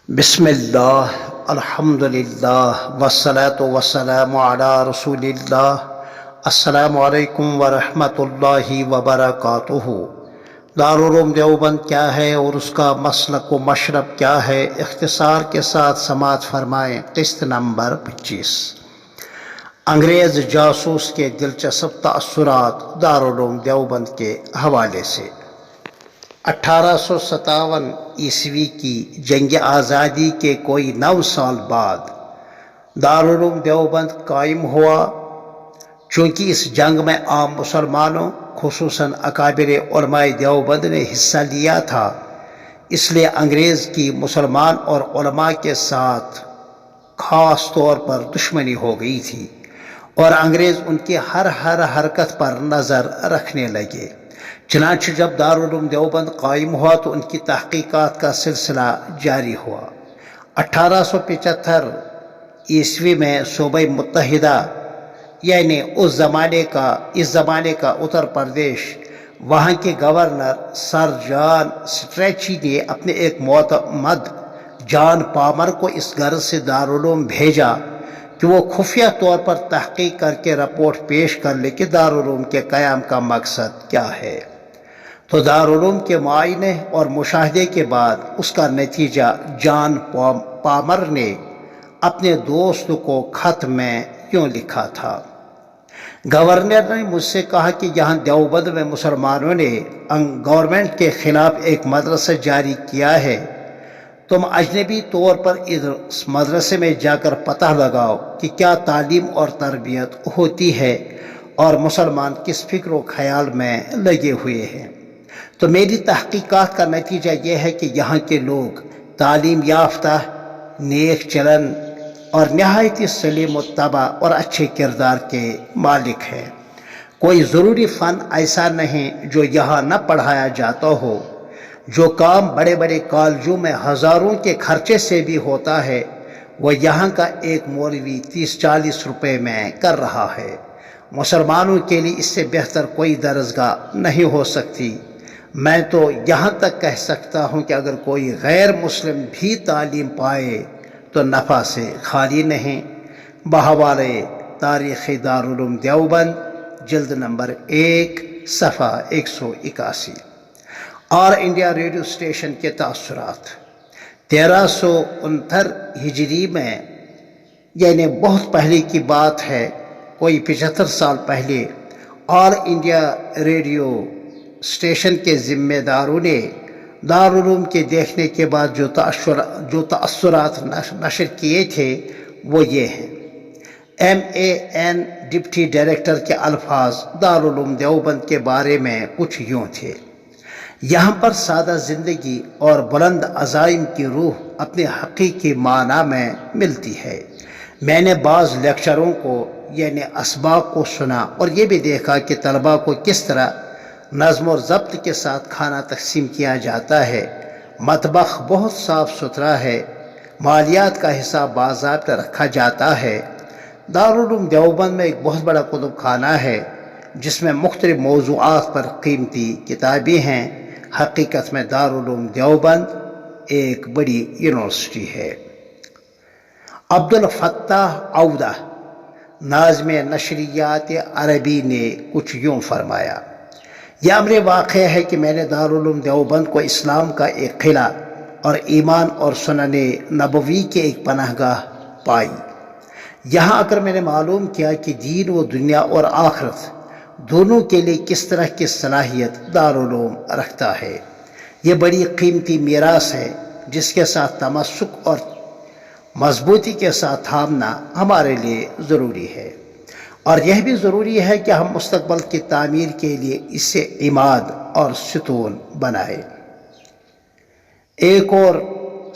بسم اللہ الحمدللہ والصلاة والسلام علی رسول اللہ۔ السلام علیکم ورحمۃ اللہ وبرکاتہ۔ دارالعلوم دیوبند کیا ہے اور اس کا مسلک و مشرب کیا ہے، اختصار کے ساتھ سماعت فرمائیں۔ قسط نمبر 25، انگریز جاسوس کے دلچسپ تأثرات دارالعلوم دیوبند کے حوالے سے۔ 1857 عیسوی کی جنگ آزادی کے کوئی 9 سال بعد دارالعلوم دیوبند قائم ہوا۔ چونکہ اس جنگ میں عام مسلمانوں خصوصاً اکابر علماء دیوبند نے حصہ لیا تھا، اس لیے انگریز کی مسلمان اور علماء کے ساتھ خاص طور پر دشمنی ہو گئی تھی اور انگریز ان کی ہر حرکت پر نظر رکھنے لگے۔ چنانچہ جب دارالعلوم دیوبند قائم ہوا تو ان کی تحقیقات کا سلسلہ جاری ہوا۔ 1875 عیسوی میں صوبہ متحدہ یعنی اس زمانے کا اتر پردیش، وہاں کے گورنر سر جان سٹریچی نے اپنے ایک معتمد جان پامر کو اس غرض سے دارالعلوم بھیجا کہ وہ خفیہ طور پر تحقیق کر کے رپورٹ پیش کر لے کہ دارالعلوم کے قیام کا مقصد کیا ہے۔ تو دارالعلوم کے معائنے اور مشاہدے کے بعد اس کا نتیجہ جان پامر نے اپنے دوست کو خط میں یوں لکھا تھا: گورنر نے مجھ سے کہا کہ یہاں دیوبند میں مسلمانوں نے گورنمنٹ کے خلاف ایک مدرسہ جاری کیا ہے، تم اجنبی طور پر اس مدرسے میں جا کر پتہ لگاؤ کہ کیا تعلیم اور تربیت ہوتی ہے اور مسلمان کس فکر و خیال میں لگے ہوئے ہیں۔ تو میری تحقیقات کا نتیجہ یہ ہے کہ یہاں کے لوگ تعلیم یافتہ، نیک چلن اور نہایت سلیم و طبع اور اچھے کردار کے مالک ہیں۔ کوئی ضروری فن ایسا نہیں جو یہاں نہ پڑھایا جاتا ہو۔ جو کام بڑے بڑے کالجوں میں ہزاروں کے خرچے سے بھی ہوتا ہے، وہ یہاں کا ایک مولوی 30-40 روپے میں کر رہا ہے۔ مسلمانوں کے لیے اس سے بہتر کوئی درسگاہ نہیں ہو سکتی۔ میں تو یہاں تک کہہ سکتا ہوں کہ اگر کوئی غیر مسلم بھی تعلیم پائے تو نفع سے خالی نہیں۔ بحوالہ تاریخ دارالعلوم دیوبند، جلد نمبر 1، صفحہ 181۔ آل انڈیا ریڈیو اسٹیشن کے تأثرات۔ 1369 ہجری میں، یعنی بہت پہلے کی بات ہے، کوئی 75 سال پہلے، آل انڈیا ریڈیو اسٹیشن کے ذمہ داروں نے دارالعلوم کے دیکھنے کے بعد جو تأثرات نشر کیے تھے وہ یہ ہیں۔ MAN ڈپٹی ڈائریکٹر کے الفاظ دارالعلوم دیوبند کے بارے میں کچھ یوں تھے: یہاں پر سادہ زندگی اور بلند عزائم کی روح اپنے حقیقی معنی میں ملتی ہے۔ میں نے بعض لیکچروں کو یعنی اسباق کو سنا اور یہ بھی دیکھا کہ طلباء کو کس طرح نظم و ضبط کے ساتھ کھانا تقسیم کیا جاتا ہے۔ مطبخ بہت صاف ستھرا ہے، مالیات کا حساب باضابطہ رکھا جاتا ہے۔ دارالعلوم دیوبند میں ایک بہت بڑا کتب خانہ ہے جس میں مختلف موضوعات پر قیمتی کتابیں ہیں۔ حقیقت میں دارالعلوم دیوبند ایک بڑی یونیورسٹی ہے۔ عبدالفتاح عودہ، ناظم نشریات عربی، نے کچھ یوں فرمایا: یہ امر واقع ہے کہ میں نے دارالعلوم دیوبند کو اسلام کا ایک قلعہ اور ایمان اور سنن نبوی کے ایک پناہ گاہ پائی۔ یہاں آ کر میں نے معلوم کیا کہ دین و دنیا اور آخرت دونوں کے لیے کس طرح کی صلاحیت دارالعلوم رکھتا ہے۔ یہ بڑی قیمتی میراث ہے جس کے ساتھ تمسک اور مضبوطی کے ساتھ تھامنا ہمارے لیے ضروری ہے، اور یہ بھی ضروری ہے کہ ہم مستقبل کی تعمیر کے لیے اس سے عماد اور ستون بنائیں۔ ایک اور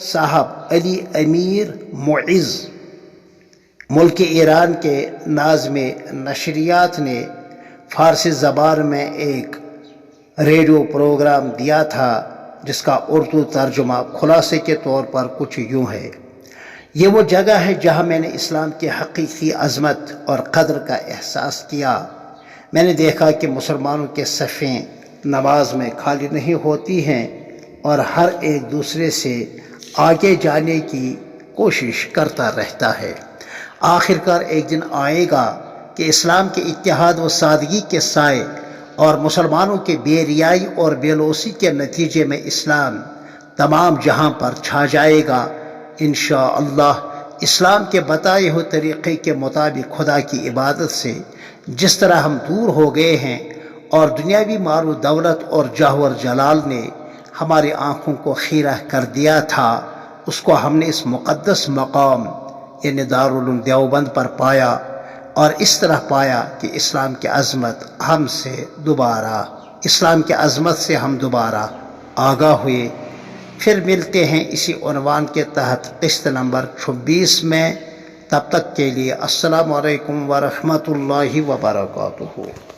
صاحب علی امیر معز، ملک ایران کے ناظم نشریات، نے فارسی زبان میں ایک ریڈیو پروگرام دیا تھا جس کا اردو ترجمہ خلاصے کے طور پر کچھ یوں ہے: یہ وہ جگہ ہے جہاں میں نے اسلام کی حقیقی عظمت اور قدر کا احساس کیا۔ میں نے دیکھا کہ مسلمانوں کے صفیں نماز میں خالی نہیں ہوتی ہیں اور ہر ایک دوسرے سے آگے جانے کی کوشش کرتا رہتا ہے۔ آخر کار ایک دن آئے گا کہ اسلام کے اتحاد و سادگی کے سائے اور مسلمانوں کے بے ریائی اور بے لوثی کے نتیجے میں اسلام تمام جہاں پر چھا جائے گا۔ انشاءاللہ اسلام کے بتائے ہوئے طریقے کے مطابق خدا کی عبادت سے جس طرح ہم دور ہو گئے ہیں اور دنیاوی مال و دولت اور جاہ و جلال نے ہماری آنکھوں کو خیرہ کر دیا تھا، اس کو ہم نے اس مقدس مقام یعنی دارالعلوم دیوبند پر پایا، اور اس طرح پایا کہ اسلام کی عظمت سے ہم دوبارہ آگاہ ہوئے۔ پھر ملتے ہیں اسی عنوان کے تحت قسط نمبر 26 میں۔ تب تک کے لیے السلام علیکم ورحمۃ اللہ وبرکاتہ۔